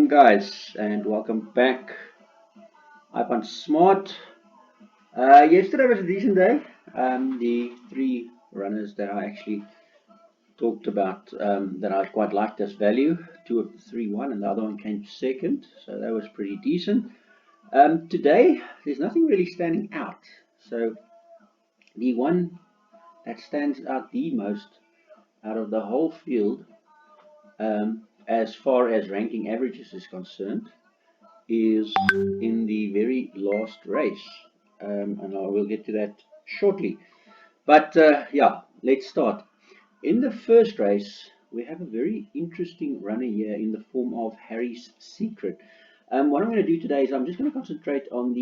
guys, and welcome back. Up on Smart. Yesterday was a decent day. The three runners that I actually talked about that I quite liked as value, two of the three won, and the other one came second, so that was pretty decent. Today, there's nothing really standing out. So the one that stands out the most out of the whole field, as far as ranking averages is concerned, is in the very last race, and I will get to that shortly. But yeah, let's start. In the first race, we have a very interesting runner here in the form of Harry's Secret. What I'm going to do today is I'm just going to concentrate on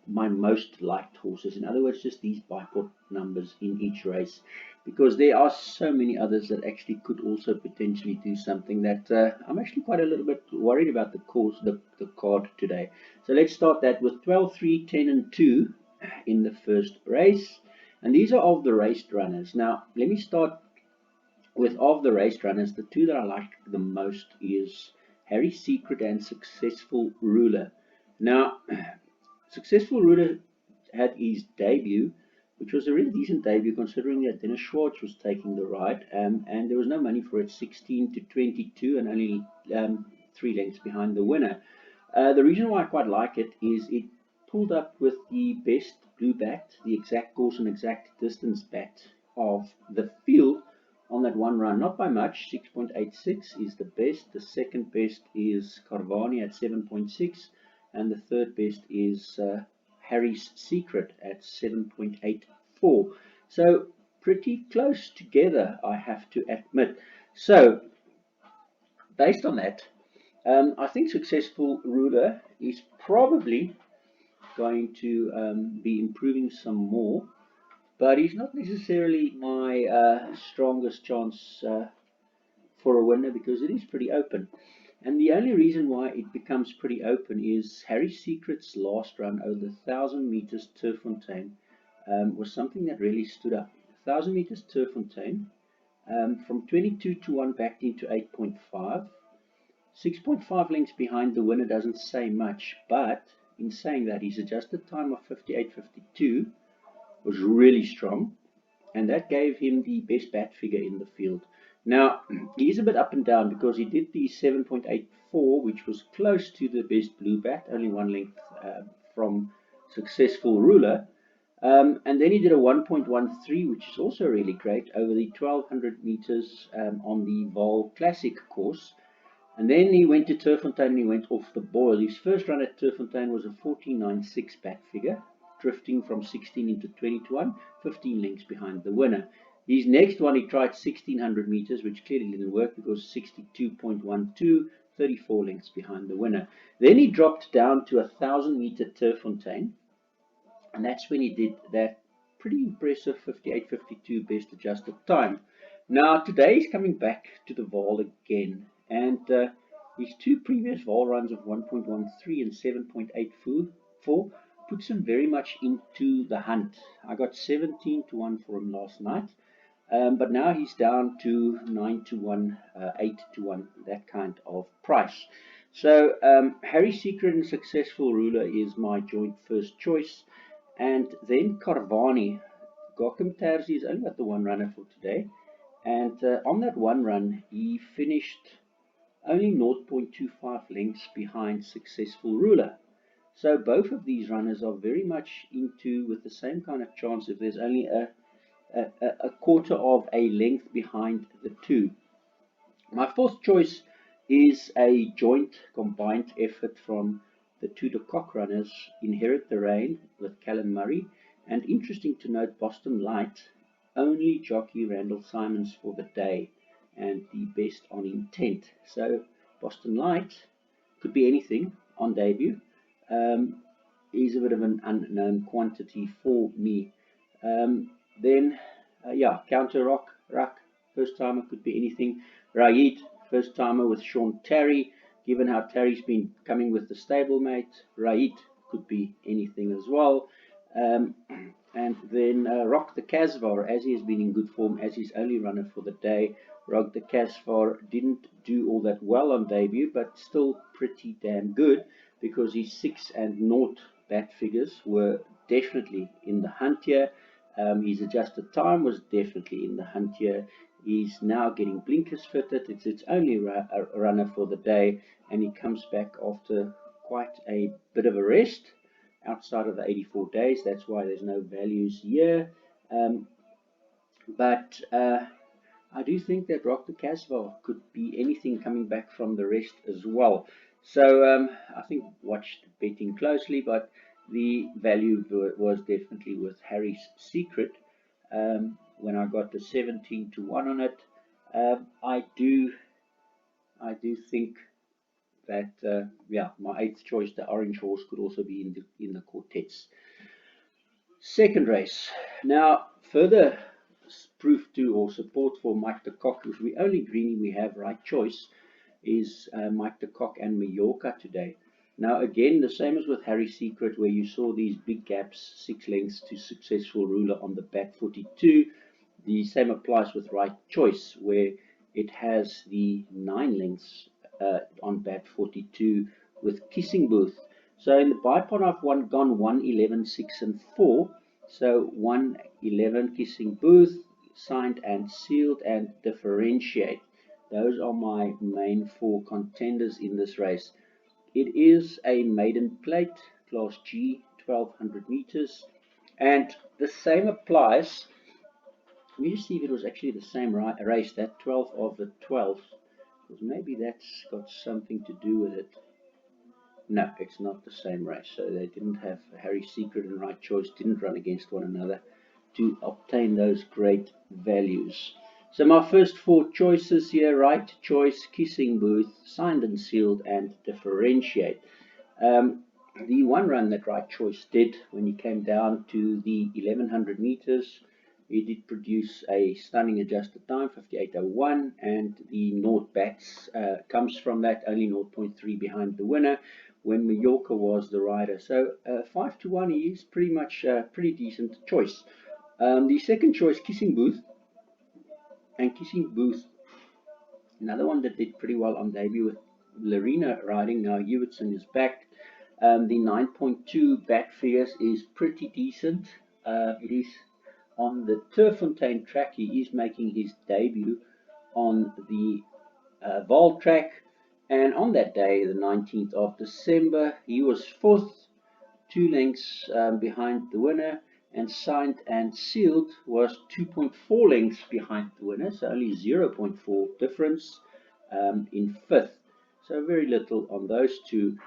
my most liked horses. In other words, just these bipod numbers in each race, because there are so many others that actually could also potentially do something that I'm actually quite a little bit worried about the card today. So let's start that with 12, 3, 10, and 2 in the first race. And these are of the raced runners. Now, let me start with of the raced runners. The two that I like the most is Harry's Secret and Successful Ruler. Now, Successful Ruler had his debut, which was a really decent debut considering that Dennis Schwartz was taking the ride, and there was no money for it, 16 to 22, and only 3 lengths behind the winner. The reason why I quite like it is it pulled up with the best blue bat, the exact course and exact distance bat of the field on that one run. Not by much, 6.86 is the best. The second best is Carvani at 7.6. And the third best is Harry's Secret at 7.84. So pretty close together, I have to admit. So based on that, I think Successful Ruler is probably going to be improving some more, but he's not necessarily my strongest chance for a winner because it is pretty open. And the only reason why it becomes pretty open is Harry Secret's last run over the 1,000 meters Turffontein was something that really stood up. 1,000 meters Turffontein from 22 to 1 backed into 8.5. 6.5 lengths behind the winner doesn't say much, but in saying that, his adjusted time of 58.52 was really strong, and that gave him the best bat figure in the field. Now, he's a bit up and down because he did the 7.84, which was close to the best blue bat, only 1 length from Successful Ruler. And then he did a 1.13, which is also really great, over the 1,200 meters on the Vaal Classic course. And then he went to Turffontein and he went off the boil. His first run at Turffontein was a 14.96 bat figure, drifting from 16 into 20 to 1, 15 lengths behind the winner. His next one, he tried 1,600 meters, which clearly didn't work because 62.12, 34 lengths behind the winner. Then he dropped down to a 1,000-meter Turffontein, and that's when he did that pretty impressive 58.52 best adjusted time. Now, today he's coming back to the Vaal again, and his two previous Vaal runs of 1.13 and 7.84 puts him very much into the hunt. I got 17 to 1 for him last night. But now he's down to 9 to 1, 8 to 1, that kind of price. So Harry Secret and Successful Ruler is my joint first choice. And then Carvani. Gokum Terzi is only got the one runner for today. And on that one run, he finished only 0.25 lengths behind Successful Ruler. So both of these runners are very much into with the same kind of chance if there's only a quarter of a length behind the two. My fourth choice is a joint combined effort from the two de Kock runners, Inherit the Rain with Callum Murray, and interesting to note, Boston Light, only jockey Randall Simons for the day, and the best on intent. So Boston Light could be anything on debut. Is a bit of an unknown quantity for me. Then, Counter Ruck, first timer could be anything. Raid, first timer with Sean Terry. Given how Terry's been coming with the stablemate, Raid could be anything as well. And then Rock the Casvar, as he has been in good form as his only runner for the day, Rog the Casvar didn't do all that well on debut, but still pretty damn good because his 6 and 0 bat figures were definitely in the hunt here. His adjusted time was definitely in the hunt here. He's now getting blinkers fitted. It's its only a runner for the day, and he comes back after quite a bit of a rest outside of the 84 days. That's why there's no values here. But I do think that Rock the Casbah could be anything coming back from the rest as well. So I think watched betting closely, but the value was definitely with Harry's Secret. When I got the 17 to 1 on it, I do think that yeah, my eighth choice, the orange horse, could also be in the quartets. Second race. Now, further proof to or support for Mike the Cock, because the only greenie we have right choice is Mike the Cock and Mallorca today. Now, again, the same as with Harry Secret, where you saw these big gaps, 6 lengths to successful ruler on the back 42. The same applies with right choice, where it has the 9 lengths on bat 42 with Kissing Booth. So in the bipod I've gone 1, 11, 6 and 4. So 1, 11 Kissing Booth, signed and sealed and differentiate. Those are my main 4 contenders in this race. It is a maiden plate, class G, 1200 meters. And the same applies. Let me just see if it was actually the same race, that 12th of the 12th. Because maybe that's got something to do with it. No, it's not the same race. So they didn't have Harry Secret and Right Choice, didn't run against one another to obtain those great values. So my first 4 choices here: Right Choice, Kissing Booth, Signed and Sealed, and Differentiate. The one run that Right Choice did when he came down to the 1100 meters, he did produce a stunning adjusted time, 58.01, and the North bats comes from that, only 0.3 behind the winner when Mallorca was the rider. So 5 to 1, he is pretty much a pretty decent choice. The second choice, Kissing Booth, and Kissing Booth, another one that did pretty well on debut with Larina riding. Now Hewitson is back. The 9.2 bat figures is pretty decent. It is on the Turffontein track. He is making his debut on the Vaal track, and on that day, the 19th of December, he was 4th, 2 lengths behind the winner, and Signed and Sealed was 2.4 lengths behind the winner, so only 0.4 difference in 5th. So very little on those two.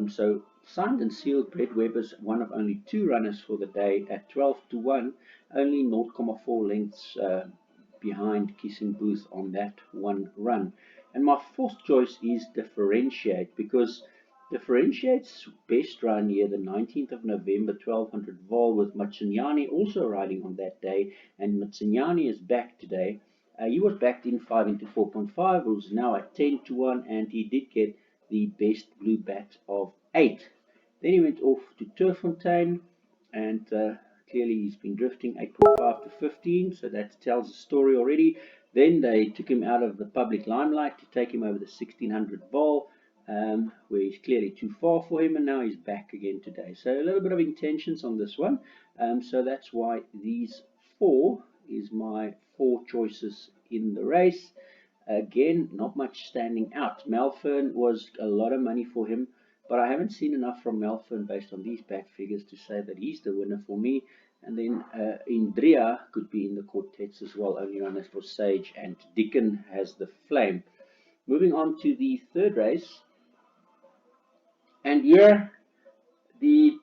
So Signed and Sealed, Brett Webber's one of only 2 runners for the day at 12 to 1, only 0.4 lengths behind Kissing Booth on that one run. And my 4th choice is Differentiate, because Differentiate's best run here, the 19th of November, 1200 Vaal, with Matsinyani also riding on that day, and Matsinyani is back today. He was backed in 5 into 4.5, who's now at 10 to 1, and he did get the best blue bat of 8. Then he went off to Turffontein, and clearly he's been drifting 8.5 to 15, so that tells the story already. Then they took him out of the public limelight to take him over the 1600 Vaal, where he's clearly too far for him, and now he's back again today. So a little bit of intentions on this one. So that's why these 4 is my 4 choices in the race. Again, not much standing out. Melfern was a lot of money for him, but I haven't seen enough from Melfern based on these bat figures to say that he's the winner for me. And then Indria could be in the quartets as well, only runners for Sage, and Dickon has the Flame. Moving on to the third race, and here the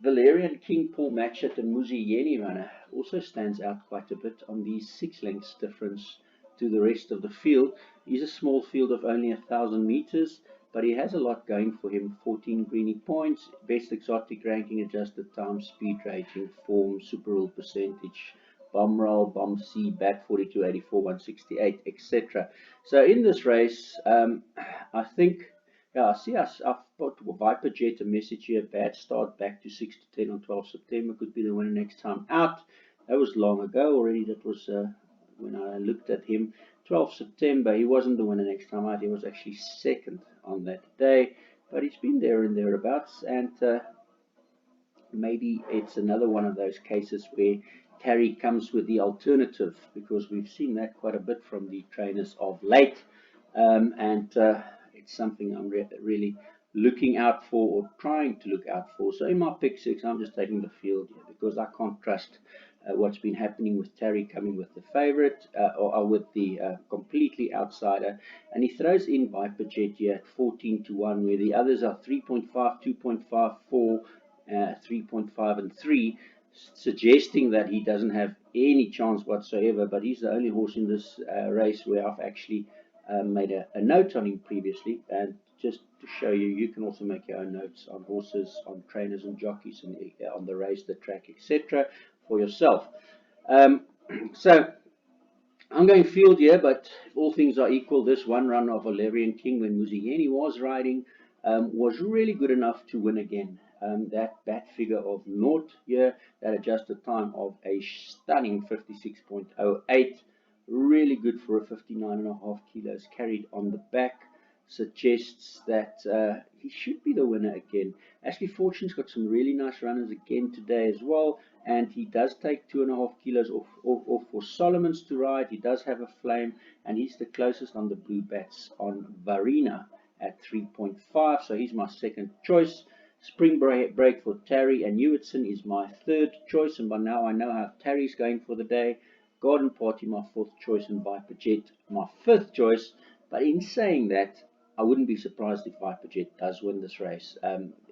Valerian King Paul Matchett and Muzieni runner also stands out quite a bit on these 6 lengths difference to the rest of the field. He's a small field of only 1,000 meters, but he has a lot going for him. 14 greeny points, best exotic ranking, adjusted time, speed rating, form, super rule percentage, bomb roll, bomb C, bat 42, 84, 168, etc. So in this race, I think, yeah, see, I've put Viper Jet a message here. Bad start, back to 6 to 10 on 12 September. Could be the winner next time out. That was long ago already. That was when I looked at him. 12th September, he wasn't the winner next time out. He was actually second on that day, but he's been there and thereabouts, and maybe it's another one of those cases where Terry comes with the alternative, because we've seen that quite a bit from the trainers of late, and it's something I'm really looking out for, or trying to look out for. So in my pick six, I'm just taking the field here because I can't trust what's been happening with Terry coming with the favourite, or with the completely outsider, and he throws in Viper Jet here at 14-1, where the others are 3.5, 2.5, 4, 3.5 and 3, suggesting that he doesn't have any chance whatsoever. But he's the only horse in this race where I've actually made a note on him previously, and just to show you, you can also make your own notes on horses, on trainers and jockeys, and on the race, the track, etc. for yourself. So I'm going field here, but if all things are equal, this one run of Valerian King, when Muzieni was riding, was really good enough to win again. That bat figure of 0 here, that adjusted time of a stunning 56.08, really good for a 59.5 kilos carried on the back, suggests that he should be the winner again. Ashley Fortune's got some really nice runners again today as well, and he does take 2.5 kilos off for Solomon's to ride. He does have a flame, and he's the closest on the blue bats on Varina at 3.5, so he's my second choice. Spring Break for Terry and Hewitson is my third choice, and by now I know how Terry's going for the day. Garden Party my fourth choice, and Viper Jet my fifth choice. But in saying that, I wouldn't be surprised if Viper Jet does win this race.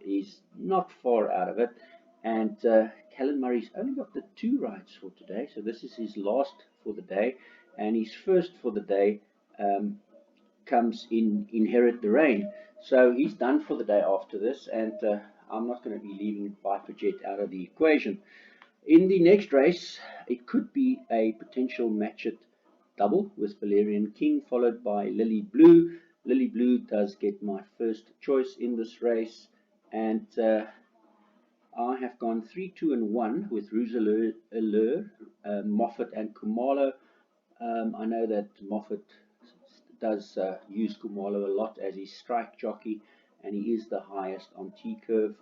He's not far out of it, and Callan Murray's only got the 2 rides for today, so this is his last for the day, and his first for the day comes in Inherit the Rain. So he's done for the day after this, and I'm not going to be leaving Viper Jet out of the equation. In the next race, it could be a potential match it double with Valerian King, followed by Lily Blue. Lily Blue does get my first choice in this race, and I have gone 3, 2, and 1 with Rouge Allure, Moffat, and Kumalo. I know that Moffat does use Kumalo a lot as his strike jockey, and he is the highest on T-curve.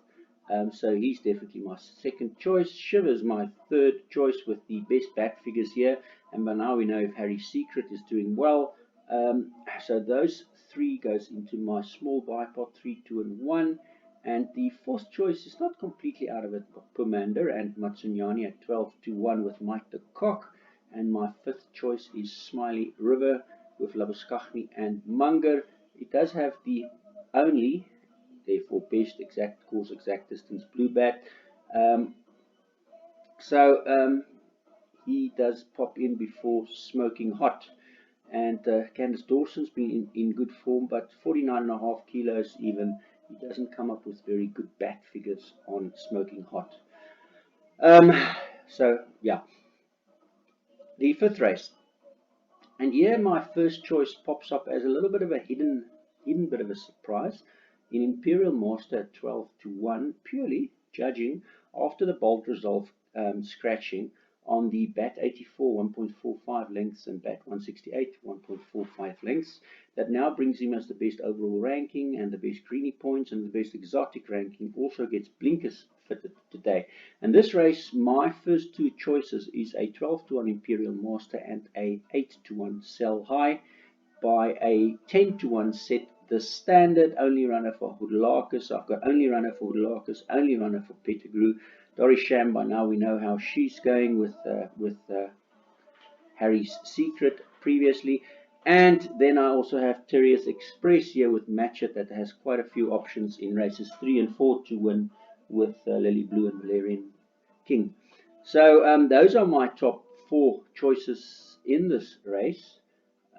So he's definitely my second choice. Shiver's my third choice with the best bat figures here, and by now we know if Harry's Secret is doing well. So those 3 goes into my small bipod, 3, 2, and 1. And the fourth choice is not completely out of it. Pomander and Matsunyani at 12-1 with Mike the Cock. And my fifth choice is Smiley River with Labuskachni and Munger. It does have the only, therefore best exact course, exact distance blue bat. He does pop in before Smoking Hot. And Candice Dawson's been in good form, but 49.5 kilos even. He doesn't come up with very good bat figures on Smoking Hot. So yeah, the fifth race, and here my first choice pops up as a little bit of a hidden bit of a surprise in Imperial Master at 12-1, purely judging after the Bolt Resolve scratching on the Bat 84 1.45 lengths and Bat 168 1.45 lengths. That now brings him as the best overall ranking and the best greenie points and the best exotic ranking. Also gets blinkers fitted today. And this race, my first 2 choices is a 12-1 Imperial Master and a 8-1 Sell High. By a 10-1 set the standard, only runner for Hoodlarkus. I've got only runner for Hoodlarkus, only runner for Pettigrew. Doris Sham, by now we know how she's going with Harry's Secret previously. And then I also have Terrier's Express here with Matchet that has quite a few options in races 3 and 4 to win with Lily Blue and Valerian King. So those are my top 4 choices in this race.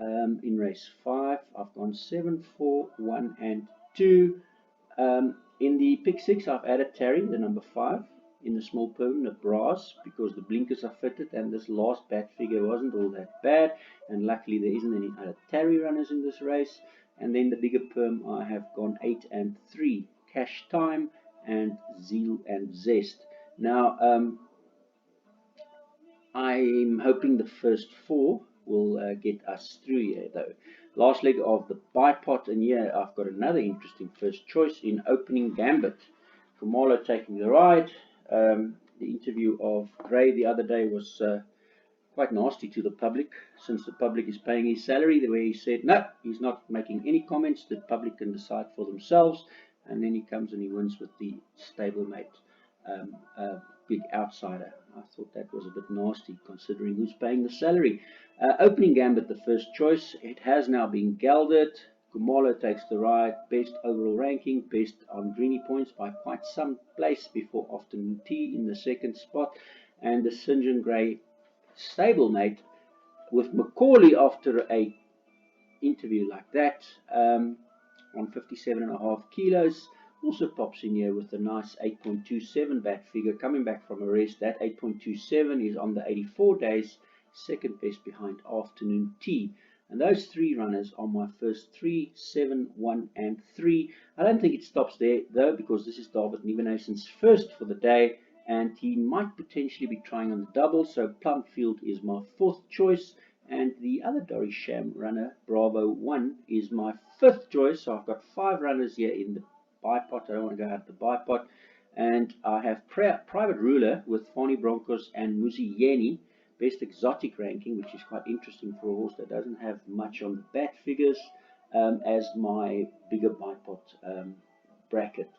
In race 5, I've gone 7, 4, 1, and 2. In the pick 6, I've added Terry, the number 5, in the small perm, the brass, because the blinkers are fitted, and this last bat figure wasn't all that bad, and luckily there isn't any other Terry runners in this race. And then the bigger perm, I have gone 8 and 3, Cash Time, and Zeal and Zest. Now, I'm hoping the first 4 will get us through here, though. Last leg of the bipod, and here I've got another interesting first choice in Opening Gambit. Kumalo taking the ride. The interview of Gray the other day was quite nasty to the public, since the public is paying his salary, the way he said no, he's not making any comments, the public can decide for themselves, and then he comes and he wins with the stablemate, big outsider. I thought that was a bit nasty considering who's paying the salary. Opening Gambit, the first choice, it has now been gelded. Kumalo takes the ride, best overall ranking, best on greenie points by quite some place before afternoon tea in the second spot, and the St. John Grey stablemate with Macaulay after a interview like that, on 57.5 kilos, also pops in here with a nice 8.27 bat figure coming back from a rest. That 8.27 is on the 84 days, second best behind afternoon tea. And those three runners are my first 3, 7, 1 and 3. I don't think it stops there though, because this is David Nieuwenhuizen's first for the day, and he might potentially be trying on the double, so Plumfield is my fourth choice, and the other Dory Sham runner, Bravo 1, is my fifth choice. So I've got 5 runners here in the bipod. I don't want to go out the bipod, and I have Private Ruler with Fani Broncos and Muzi Yeni, best exotic ranking, which is quite interesting for a horse that doesn't have much on the bat figures, as my bigger bipod bracket.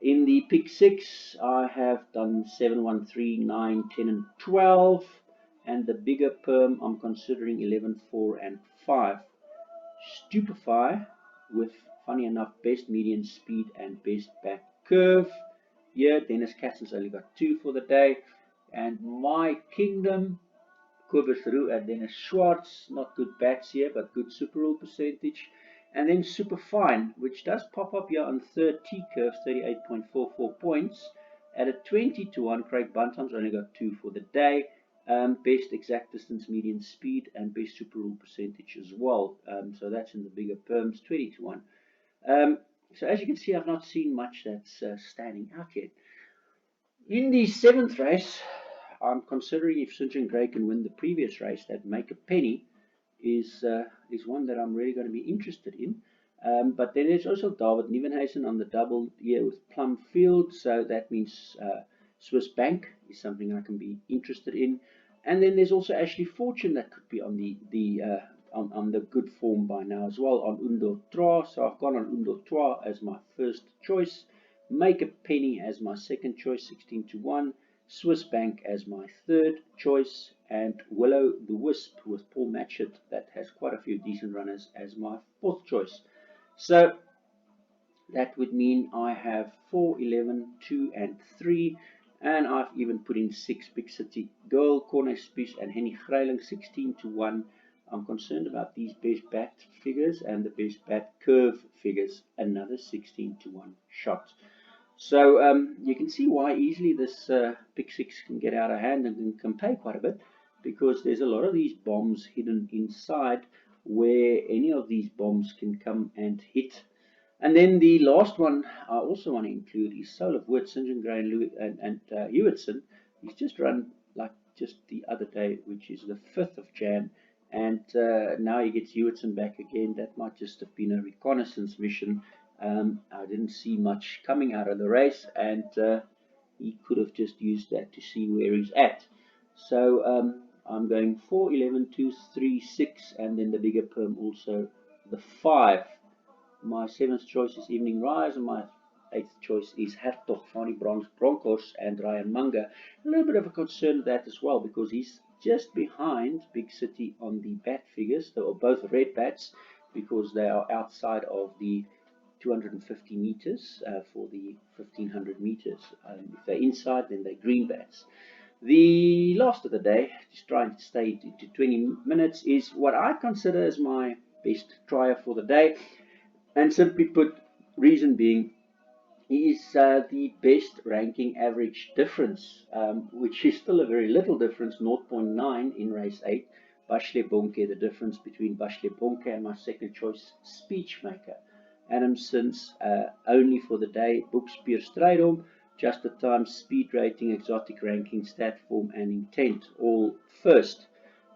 In the pick 6, I have done 7, 1, 3, 9, 10 and 12, and the bigger perm I'm considering 11, 4 and 5. Stupefy with, funny enough, best median speed and best back curve. Here Dennis Cassen's only got 2 for the day, and my kingdom, Kobus Roo and Dennis Schwartz, not good bats here, but good super rule percentage. And then Super Fine, which does pop up here on third T curve, 38.44 points. At a 20 to 1, Craig Buntam's only got 2 for the day. Best exact distance, median speed, and best super rule percentage as well. So that's in the bigger perms, 20 to 1. So as you can see, I've not seen much that's standing out yet. In the 7th race, I'm considering if St. John Grey can win the previous race, that Make a Penny is one that I'm really going to be interested in. But then there's also David Nieuwenhuizen on the double here with Plumfield, so that means Swiss Bank is something I can be interested in. And then there's also Ashley Fortune that could be on the good form by now as well, on Undo Trois. So I've gone on Undo Trois as my first choice, Make a Penny as my second choice, 16 to 1. Swiss Bank as my third choice, and Willow the Wisp with Paul Matchett, that has quite a few decent runners, as my fourth choice. So that would mean I have 4, 11, 2 and 3, and I've even put in 6 Big City Girl, Corne Spies and Henny Greiling, 16 to 1. I'm concerned about these best bat figures and the best bat curve figures, another 16 to 1 shot. So you can see why easily this pick 6 can get out of hand and can pay quite a bit, because there's a lot of these bombs hidden inside where any of these bombs can come and hit. And then the last one I also want to include is Soul of Wit, St. John Grey and Hewitson. He's just run like just the other day, which is the 5th of Jan, and now he gets Hewitson back again. That might just have been a reconnaissance mission. I didn't see much coming out of the race, and he could have just used that to see where he's at. So I'm going 4, 11, 2, 3, 6, and then the bigger perm also the 5. My 7th choice is Evening Rise, and my 8th choice is Hertog, Fani Broncos and Ryan Munger. A little bit of a concern with that as well, because he's just behind Big City on the bat figures. They are both red bats because they are outside of the 250 meters for the 1500 meters. If they're inside, then they're green bats. The last of the day, just trying to stay to 20 minutes, is what I consider as my best trier for the day. And simply put, reason being, is the best ranking average difference, which is still a very little difference, 0.9 in race 8. Bashle Bonke, the difference between Bashle Bonke and my second choice, Speechmaker. Adamson's only for the day, Boekspier Strijdom, just the time, speed rating, exotic ranking, stat form and intent, all first.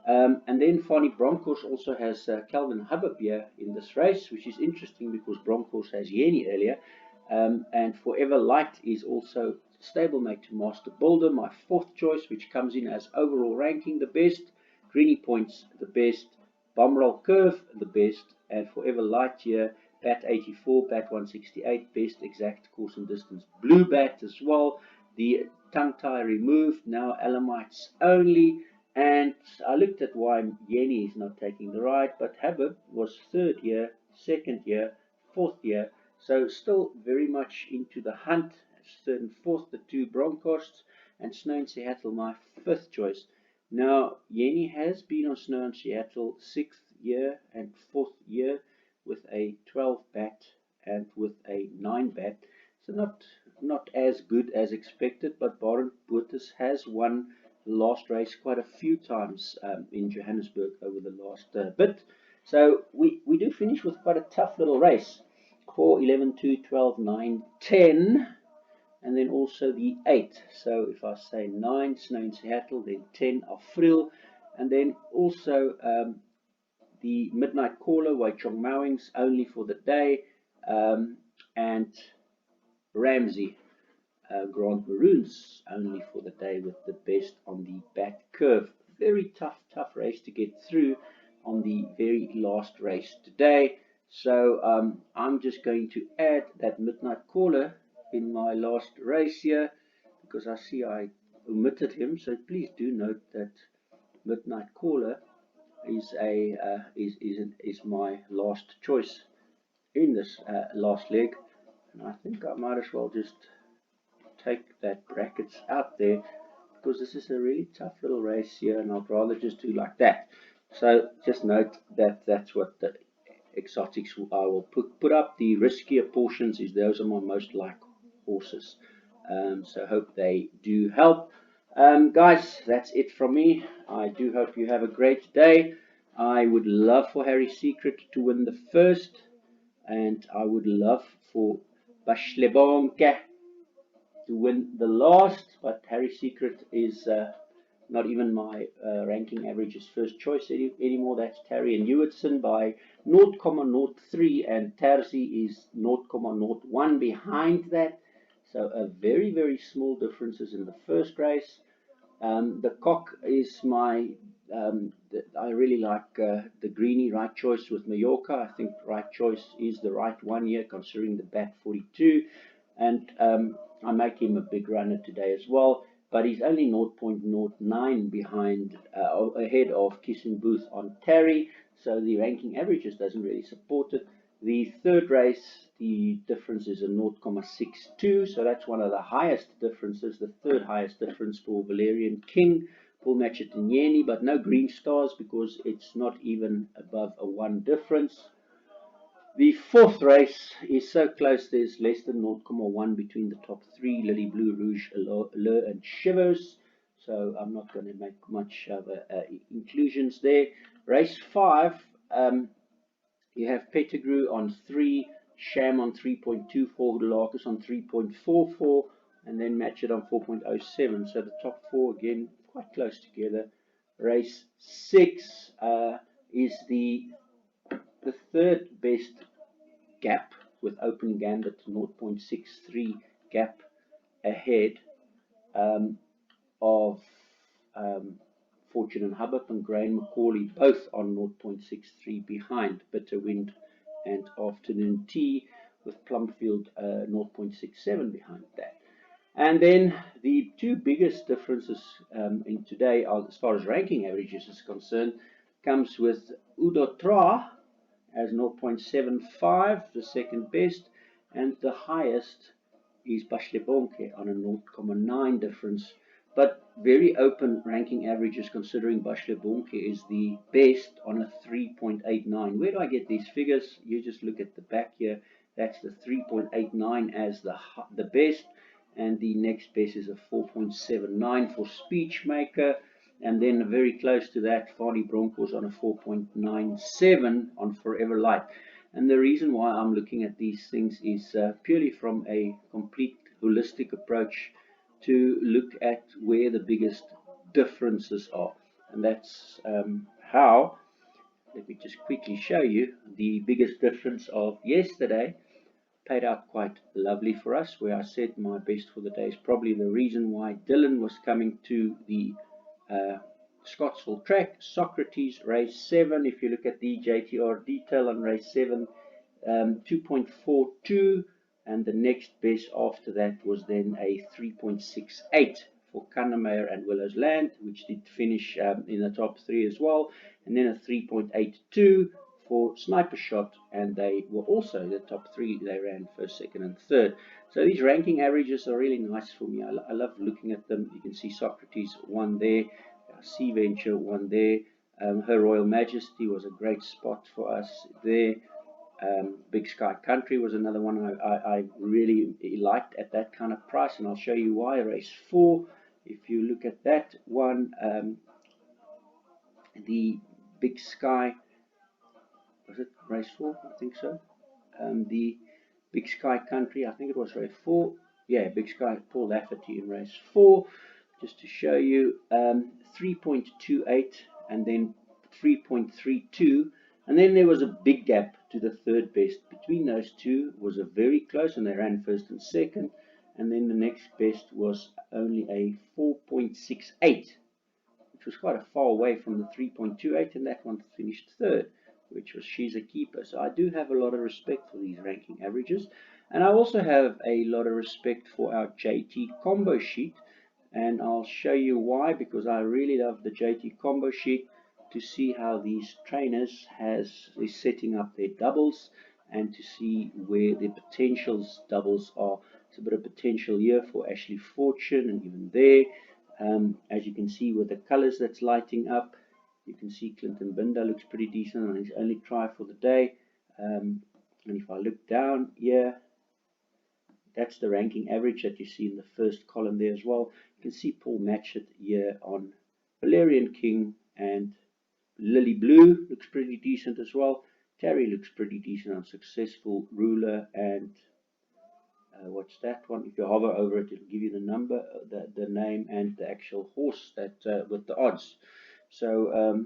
And then Fani Broncos also has Calvin Hubbard here in this race, which is interesting because Broncos has Yeni earlier. And Forever Light is also stablemate to Master Builder, my fourth choice, which comes in as overall ranking the best, Greeny Points the best, Bomb Curve the best, and Forever Light here, Bat 84, Bat 168, best exact course and distance. Blue Bat as well, the tongue tie removed, now Alamites only. And I looked at why Yeni is not taking the ride, but Habib was third year, second year, fourth year, so still very much into the hunt. Third and fourth, the two Broncos, and Snow in Seattle, my fifth choice. Now, Yeni has been on Snow in Seattle sixth year and fourth year with a 12 bat and with a 9 bat. So not as good as expected, but Barend Botha has won the last race quite a few times in Johannesburg over the last bit. So we do finish with quite a tough little race. 4, 11, 2, 12, 9, 10, and then also the 8. So if I say 9, Snow in Seattle, then 10, Afril, and then also the Midnight Caller, Waichong Mowings, only for the day, and Ramsey, Grand Maroons, only for the day with the best on the back curve. Very tough race to get through on the very last race today. So I'm just going to add that Midnight Caller in my last race here because I see I omitted him. So please do note that Midnight Caller is my last choice in this last leg, and I think I might as well just take that brackets out there because this is a really tough little race here, and I'd rather just do like that. So just note that that's what the exotics I will put up. The riskier portions is those are my most liked horses. So hope they do help. Guys, that's it from me. I do hope you have a great day. I would love for Harry Secret to win the first, and I would love for Bashlebonke to win the last, but Harry Secret is not even my ranking average's first choice anymore. That's Terry and Hewitson by 0.03, and Terzi is 0.01 behind that. So a very small differences in the first race. The cock is my, I really like the greeny right choice with Mallorca. I think right choice is the right one here considering the bat 42. And I make him a big runner today as well. But he's only 0.09 behind, ahead of Kissing Booth on Terry. So the ranking averages doesn't really support it. The third race, the difference is a 0.62, so that's one of the highest differences, the third highest difference for Valerian King, Paul Machetinieni, but no green stars because it's not even above a 1 difference. The fourth race is so close, there's less than 0.1 between the top three, Lily Blue, Rouge, Allure, and Shivers. So I'm not going to make much of inclusions there. Race 5, you have Pettigrew on 3, Sham on 3.24, Larkus on 3.44, and then Matchett on 4.07. So the top 4 again quite close together. Race 6 is the third best gap with Open Gambit 0.63 gap ahead of Fortune and Hubbard and Grain Macaulay, both on 0.63 behind Bitterwind and Afternoon Tea, with Plumfield 0.67 behind that. And then the two biggest differences in today, as far as ranking averages is concerned, comes with Udo Tra as 0.75, the second best, and the highest is Bashlebonke on a 0.9 difference, but very open ranking averages considering Bashlebonke is the best on a 3.89. Where do I get these figures? You just look at the back here. That's the 3.89 as the best, and the next best is a 4.79 for Speechmaker. And then very close to that, Fani Broncos on a 4.97 on Forever Light. And the reason why I'm looking at these things is purely from a complete holistic approach to look at where the biggest differences are. and that's how. Let me just quickly show you the biggest difference of yesterday. Paid out quite lovely for us, where I said my best for the day is probably the reason why Dylan was coming to the uh, Scottsville track. Socrates race 7. If you look at the JTR detail on race 7, 2.42, and the next best after that was then a 3.68 for Kannemeyer and Willow's Land, which did finish in the top 3 as well, and then a 3.82 for Sniper Shot, and they were also the top 3. They ran first, second, and third. So these ranking averages are really nice for me. I love looking at them. You can see Socrates won there, Sea Venture won there. Her Royal Majesty was a great spot for us there. Big Sky Country was another one I really liked at that kind of price, and I'll show you why. Race 4, if you look at that one, the Big Sky, was it race 4? I think so. The Big Sky Country, I think it was race 4. Yeah, Big Sky, Paul Lafferty in race 4. Just to show you, 3.28 and then 3.32. And then there was a big gap to the third best. Between those two was a very close, and they ran first and second. And then the next best was only a 4.68, which was quite a far away from the 3.28, and that one finished third, which was She's a Keeper. So I do have a lot of respect for these ranking averages. And I also have a lot of respect for our JT combo sheet, and I'll show you why, because I really love the JT combo sheet to see how these trainers is setting up their doubles and to see where the potentials doubles are. It's a bit of potential here for Ashley Fortune, and even there, as you can see with the colors that's lighting up, you can see Clinton Binder looks pretty decent on his only try for the day. And if I look down here, that's the ranking average that you see in the first column there as well. You can see Paul Matchett here on Valerian King, and Lily Blue looks pretty decent as well. Terry looks pretty decent on Successful Ruler, and what's that one? If you hover over it, it'll give you the number, the name, and the actual horse that with the odds. So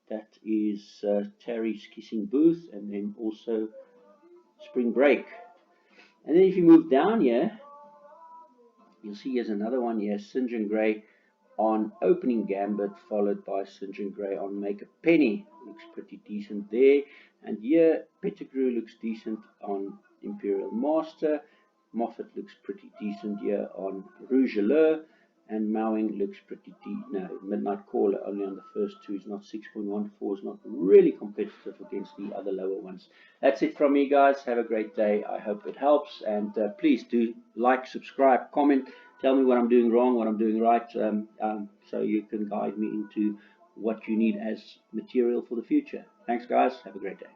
that is Terry's Kissing Booth, and then also Spring Break. And then if you move down here, you'll see here's another one here, St. John Gray on Opening Gambit, followed by St. John Gray on Make a Penny. Looks pretty decent there. And here, Pettigrew looks decent on Imperial Master. Moffat looks pretty decent here on Rouge Allure. And Mowing looks pretty deep. No, Midnight Caller only on the first two is not 6.14, is not really competitive against the other lower ones. That's it from me, guys. Have a great day. I hope it helps. And please do like, subscribe, comment. Tell me what I'm doing wrong, what I'm doing right, so you can guide me into what you need as material for the future. Thanks, guys. Have a great day.